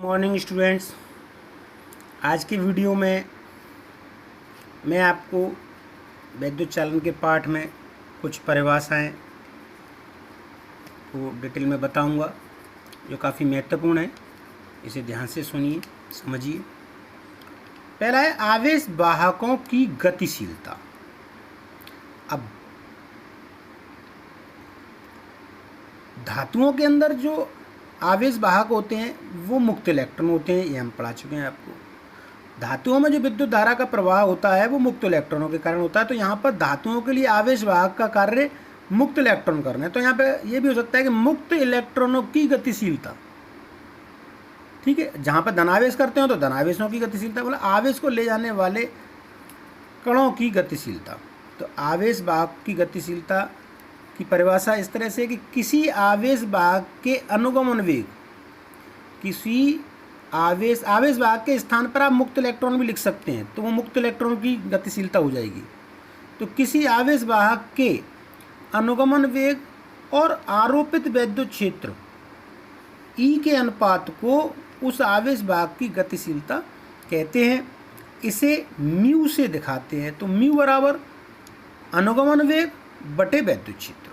Morning students. आज की video में मैं आपको वैद्युत चालन के पाठ में कुछ परिभाषाएं को डिटेल में बताऊंगा जो काफ़ी महत्वपूर्ण है। इसे ध्यान से सुनिए, समझिए। पहला है आवेश वाहकों की गतिशीलता। अब धातुओं के अंदर जो आवेश वाहक होते हैं वो मुक्त इलेक्ट्रॉन होते हैं, ये हम पढ़ा चुके हैं आपको। धातुओं में जो विद्युत धारा का प्रवाह होता है वो मुक्त इलेक्ट्रॉनों के कारण होता है। तो यहाँ पर धातुओं के लिए आवेश वाहक का कार्य मुक्त इलेक्ट्रॉन करना है। तो यहाँ पे ये भी हो सकता है कि मुक्त इलेक्ट्रॉनों की गतिशीलता, ठीक है। जहाँ पर धनावेश करते हो तो धनावेशों की गतिशीलता, बोला आवेश को ले जाने वाले कणों की गतिशीलता। तो आवेश वाहक की गतिशीलता की परिभाषा इस तरह से कि किसी आवेश वाहक के अनुगमन वेग, किसी आवेश वाहक के स्थान पर आप मुक्त इलेक्ट्रॉन भी लिख सकते हैं, तो वो मुक्त इलेक्ट्रॉन की गतिशीलता हो जाएगी। तो किसी आवेश वाहक के अनुगमन वेग और आरोपित वैद्युत क्षेत्र E के अनुपात को उस आवेश वाहक की गतिशीलता कहते हैं। इसे म्यू से दिखाते हैं। तो म्यू बराबर अनुगमन वेग बटे वैद्युत क्षेत्र,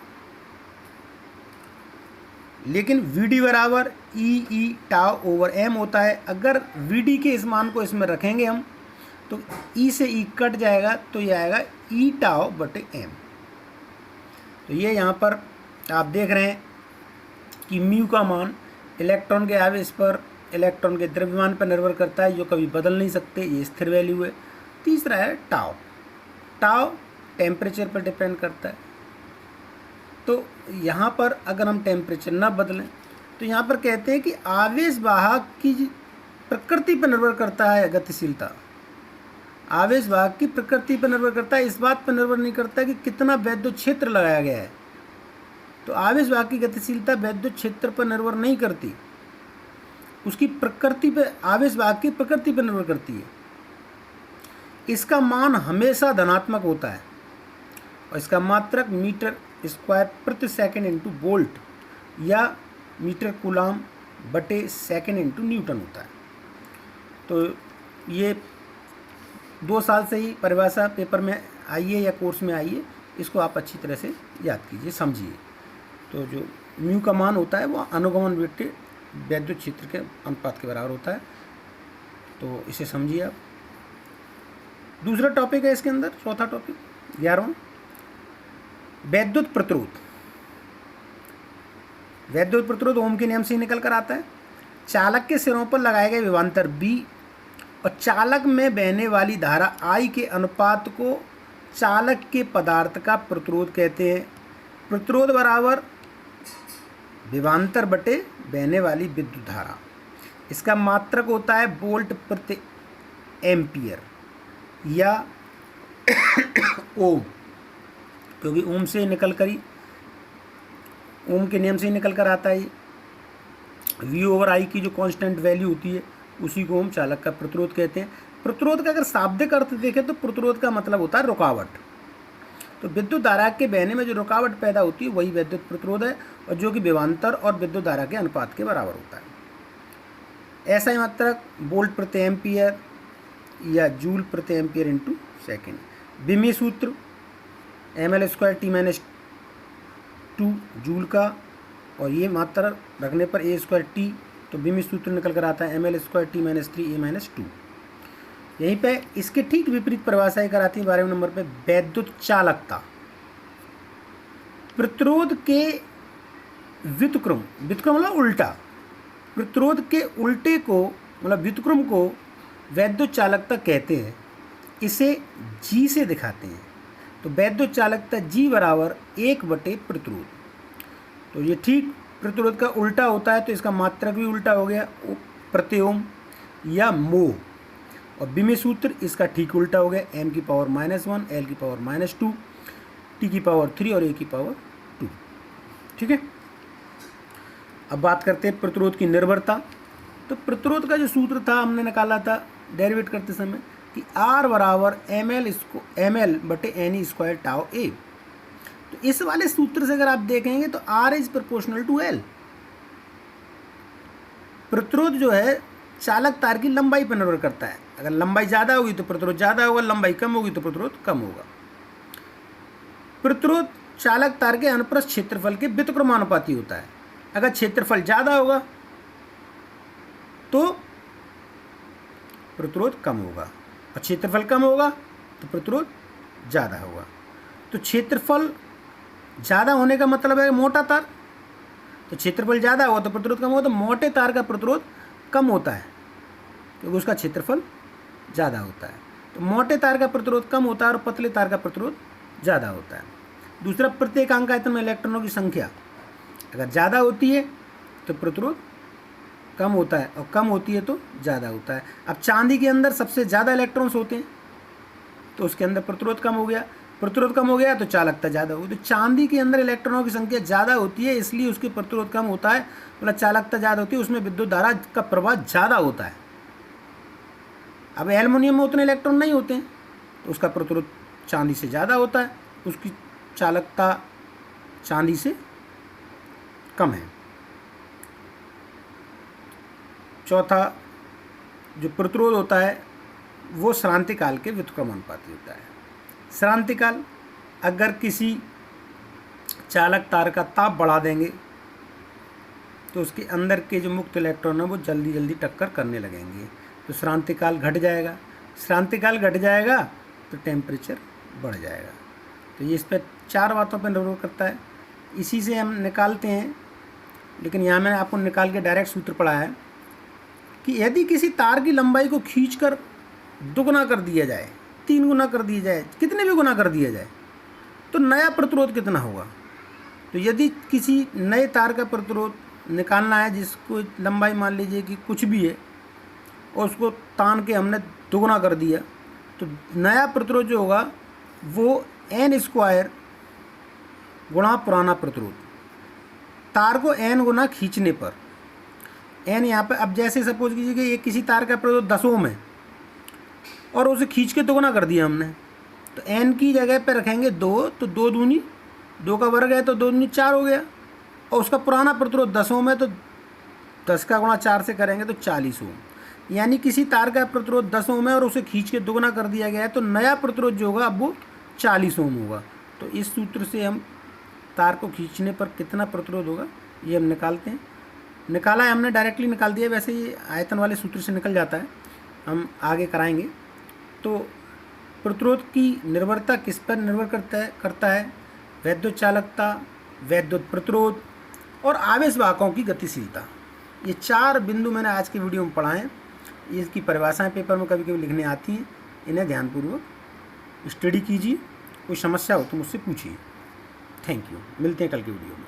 लेकिन Vd बराबर ई टाउ ओवर एम होता है। अगर Vd के इस मान को इसमें रखेंगे हम तो E से E कट जाएगा, तो ये आएगा ई टाउ बटे एम। तो ये यहाँ पर आप देख रहे हैं कि म्यू का मान इलेक्ट्रॉन के आवेश पर, इलेक्ट्रॉन के द्रव्यमान पर निर्भर करता है, जो कभी बदल नहीं सकते, ये स्थिर वैल्यू है। तीसरा है टाउ। टाउ टेम्परेचर पर डिपेंड करता है। तो यहाँ पर अगर हम टेम्परेचर न बदलें तो यहाँ पर कहते हैं कि आवेश वाहक की प्रकृति पर निर्भर करता है गतिशीलता। आवेश वाहक की प्रकृति पर निर्भर करता है, इस बात पर निर्भर नहीं करता कि कितना वैद्युत क्षेत्र लगाया गया है। तो आवेश वाहक की गतिशीलता वैद्युत क्षेत्र पर निर्भर नहीं करती, उसकी प्रकृति पर, आवेश वाहक की प्रकृति पर निर्भर करती है। इसका मान हमेशा धनात्मक होता है और इसका मात्रक मीटर स्क्वायर प्रति सेकंड इंटू वोल्ट या मीटर कूलाम बटे सेकंड इंटू न्यूटन होता है। तो ये 2 साल से ही परिभाषा पेपर में आई है या कोर्स में आई है, इसको आप अच्छी तरह से याद कीजिए, समझिए। तो जो म्यू का मान होता है वो अनुगमन बटे वैद्युत क्षेत्र के अनुपात के बराबर होता है। तो इसे समझिए आप। दूसरा टॉपिक है इसके अंदर, चौथा टॉपिक 11वां, वैद्युत प्रतिरोध। वैद्युत प्रतिरोध ओम के नियम से ही निकल कर आता है। चालक के सिरों पर लगाए गए विभवांतर B और चालक में बहने वाली धारा I के अनुपात को चालक के पदार्थ का प्रतिरोध कहते हैं। प्रतिरोध बराबर विभवांतर बटे बहने वाली विद्युत धारा। इसका मात्रक होता है वोल्ट प्रति एम्पियर या ओम, क्योंकि ओम से निकल कर ही, ओम के नियम से ही निकल कर आता है। V ओवर I की जो कांस्टेंट वैल्यू होती है उसी को हम चालक का प्रतिरोध कहते हैं। प्रतिरोध का अगर शाब्दिक अर्थ देखें तो प्रतिरोध का मतलब होता है रुकावट। तो विद्युत धारा के बहने में जो रुकावट पैदा होती है वही वैद्युत प्रतिरोध है, और जो कि विभवांतर और विद्युत धारा के अनुपात के बराबर होता है। ऐसा ही मात्रक वोल्ट प्रति एम्पियर या जूल प्रति एम्पियर इंटू सेकेंड। बिमी सूत्र ml square T minus 2 joule का, और ये मात्रा रखने पर a स्क्वायर टी, तो बिमी सूत्र निकल कर आता है ml square T minus 3 a minus 2। यहीं पे इसके ठीक विपरीत परिभाषा कराती है 12वें नंबर पे, वैद्युत चालकता। प्रतिरोध के व्युत्क्रम, व्युत्क्रम मतलब उल्टा, प्रतिरोध के उल्टे को मतलब व्युत्क्रम को वैद्युत चालकता कहते हैं। इसे G से दिखाते हैं। तो वैद्युत चालकता G बराबर 1 बटे प्रतिरोध। तो ये ठीक प्रतिरोध का उल्टा होता है, तो इसका मात्रक भी उल्टा हो गया, प्रति ओम या मो। और बिमी सूत्र इसका ठीक उल्टा हो गया, m की पावर -1, l की पावर -2, t की पावर 3 और a की पावर 2। ठीक है। अब बात करते हैं प्रतिरोध की निर्भरता। तो प्रतिरोध का जो सूत्र था हमने निकाला था डेरिवेट करते समय कि R बराबर ml बटे एन स्क्वायर टाउ ए। तो इस वाले सूत्र से अगर आप देखेंगे तो R is proportional to L। प्रतिरोध जो है चालक तार की लंबाई पर निर्भर करता है। अगर लंबाई ज़्यादा होगी तो प्रतिरोध ज़्यादा होगा, लंबाई कम होगी तो प्रतिरोध कम होगा। प्रतिरोध चालक तार के अनुप्रस्थ क्षेत्रफल के व्युत्क्रमानुपाती होता है। अगर क्षेत्रफल ज़्यादा होगा तो प्रतिरोध कम होगा और क्षेत्रफल कम होगा तो प्रतिरोध ज़्यादा होगा। तो क्षेत्रफल ज़्यादा होने का मतलब है मोटा तार, तो क्षेत्रफल ज़्यादा होगा तो प्रतिरोध कम होगा। तो मोटे तार का प्रतिरोध कम होता है क्योंकि उसका क्षेत्रफल ज़्यादा होता है। तो मोटे तार का प्रतिरोध कम होता है और पतले तार का प्रतिरोध ज़्यादा होता है। दूसरा, प्रत्येक आयतन में इलेक्ट्रॉनों की संख्या अगर ज़्यादा होती है तो प्रतिरोध कम होता है और कम होती है तो ज़्यादा होता है। अब चांदी के अंदर सबसे ज़्यादा इलेक्ट्रॉन्स होते हैं तो उसके अंदर प्रतिरोध कम हो गया, प्रतिरोध कम हो गया तो चालकता ज़्यादा होगी। तो चांदी के अंदर इलेक्ट्रॉनों की संख्या ज़्यादा होती है इसलिए उसकी प्रतिरोध कम होता है, मतलब चालकता ज़्यादा होती है, उसमें विद्युत धारा का प्रवाह ज़्यादा होता है। अब एल्युमिनियम में उतने इलेक्ट्रॉन नहीं होते हैं तो उसका प्रतिरोध चांदी से ज़्यादा होता है, उसकी चालकता चांदी से कम है। चौथा जो प्रतिरोध होता है वो श्रांतिकाल के व्युत्क्रमानुपाती होता है। श्रांतिकाल, अगर किसी चालक तार का ताप बढ़ा देंगे तो उसके अंदर के जो मुक्त इलेक्ट्रॉन है वो जल्दी जल्दी टक्कर करने लगेंगे तो श्रांतिकाल घट जाएगा। श्रांतिकाल घट जाएगा तो टेम्परेचर बढ़ जाएगा। तो ये इस पर 4 बातों पर निर्भर करता है, इसी से हम निकालते हैं। लेकिन यहाँ मैंने आपको निकाल के डायरेक्ट सूत्र पढ़ाया है कि यदि किसी तार की लंबाई को खींचकर दुगुना कर दिया जाए, 3 गुना कर दिया जाए, कितने भी गुना कर दिया जाए तो नया प्रतिरोध कितना होगा। तो यदि किसी नए तार का प्रतिरोध निकालना है जिसको लंबाई मान लीजिए कि कुछ भी है और उसको तान के हमने दुगुना कर दिया तो नया प्रतिरोध जो होगा वो n² गुणा पुराना प्रतिरोध। तार को n गुना खींचने पर n यहाँ पर, अब जैसे सपोज कीजिए कि ये किसी तार का प्रतिरोध 10 ओम है और उसे खींच के दुगुना कर दिया हमने तो n की जगह पे रखेंगे 2, तो 2 दूनी 2 का वर्ग है तो 2 दूनी 4 हो गया और उसका पुराना प्रतिरोध 10 ओम है तो 10 का गुणा 4 से करेंगे तो 40 ओम। यानी किसी तार का प्रतिरोध 10 ओम है और उसे खींच के दुगुना कर दिया गया है तो नया प्रतिरोध जो होगा अब वो 40 ओम होगा। तो इस सूत्र से हम तार को खींचने पर कितना प्रतिरोध होगा ये हम निकालते हैं। निकाला है हमने, डायरेक्टली निकाल दिया, वैसे ये आयतन वाले सूत्र से निकल जाता है, हम आगे कराएंगे। तो प्रतिरोध की निर्भरता किस पर निर्भर करता है वैद्युत चालकता, वैद्युत प्रतिरोध और आवेश वाहकों की गतिशीलता। ये 4 बिंदु मैंने आज की वीडियो में पढ़ाए हैं। इसकी परिभाषाएं पेपर में कभी कभी लिखने आती हैं, इन्हें ध्यानपूर्वक स्टडी कीजिए। कोई समस्या हो तो मुझसे पूछिए। थैंक यू, मिलते हैं कल की वीडियो में।